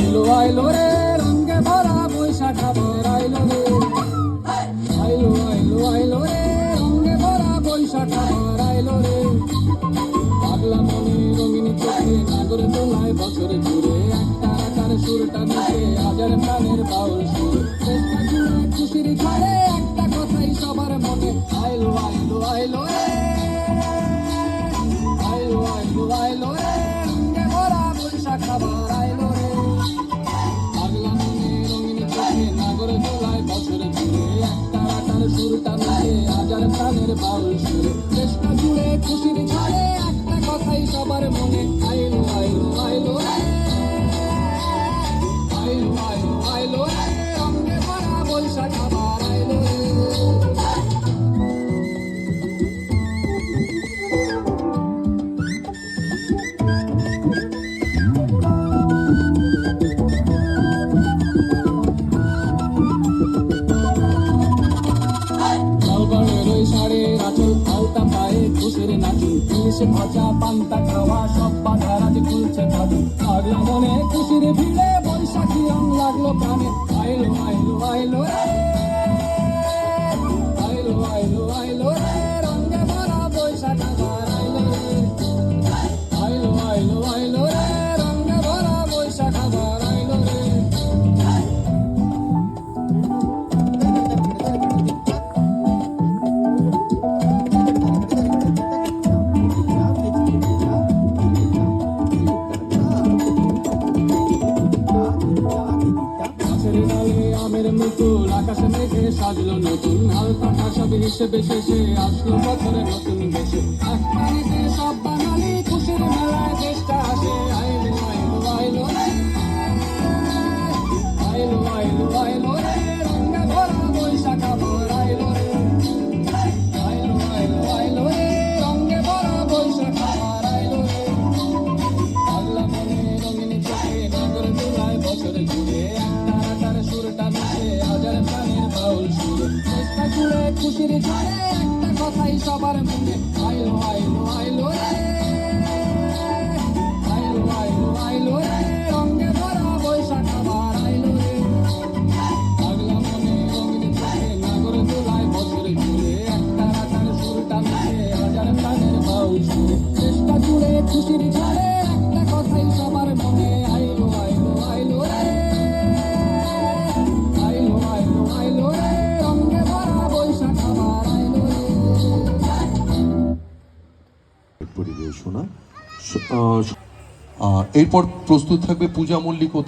আইলো আইলো রে রঙে ভরা বৈশাখ আবার আইলো রে, আইলো আইলো আইলো রে রঙে ভরা বৈশাখ আবার আইলো রে। পাগলা মনে রঙিন চোখে নাগর দোলায় বছর ঘুরে, একটা আকার সুরটা নিচে হাজার প্রাণের বাউল সুর। চেষ্টা জুড়ে খুশির ঝড়ে একটা কথাই সবার মনে, আইলো আইলো আইলো রে, আইলো আইলো আইলো রে রঙে ভরা বৈশাখ আবার আইলো রে। পাগলা মনে রঙিন চোখে নাগর দোলায় বছর ঘুরে, একটা আকার সুরটা নিচে হাজার প্রাণের বাউল সুর। চেষ্টা জুড়ে খুশির ঝড়ে একটা কথাই সবার মনে, আইলো আইলো আইলো রে, আইলো আইলো আইলো রে রঙে ভরা বৈশাখ আবার আইলো রে। লালবাগের ওই শাড়ির আঁচল আলতা পায়ে খুশির নাচুন, ইলিশ ভাজা পান্তা খাওয়া সব বাধার আজ খুলছে ভাদু। পাগলা মনে খুশির ভিড়ে বৈশাখী রং লাগলো প্রাণে, আইলো আইলো আইলো রে, আইলো আইলো আইলো রে রঙে ভরা বৈশাখ আবার আইলো রে, আইলো আইলো আইলো রে রঙে ভরা বৈশাখ আবার আইলো রে। গাছের ডালে আমের মুকুল আকাশে মেঘে সাজলো নতুন, হালকা সব হিসেবে শেষে আসলো বছরে নতুন বেশে। এক পানিতে সব বাঙালি খুশির মেলায় দেশটা আসে, আইলো আইলো আইলো রে, আইলো আইলো আইলো রে রঙে ভরা বৈশাখ আবার আইলো রে, আইলো আইলো আইলো রে রঙে ভরা বৈশাখ আবার আইলো রে। পাগলা মনে রঙিন চোখে নাগর দোলায় বছর ঘুরে, একটা আকার সুরটা মিশে হাজার প্রাণের বাউল সুর। চেষ্টা জুড়ে খুশির ঝড়ে একটা কথাই সবার মনে, আইলো আইলো আইলো রে, আইলো আইলো আইলো রে রঙে ভরা বৈশাখ আবার আইলো রে। পাগলা মনে রঙিন চোখে নাগর দোলায় বছর ঘুরে, একটা আকার সুরটা মিশে হাজার প্রাণের বাউল সুর। চেষ্টা জুড়ে খুশির ঝড়ে একটা কথাই সবার মনে, আইলো আইলো আইলো রে, আইলো আইলো আইলো রে রঙে ভরা বৈশাখ আবার আইলো রে। পরিবেশনা। এরপর প্রস্তুত থাকবে পূজা মল্লিক ও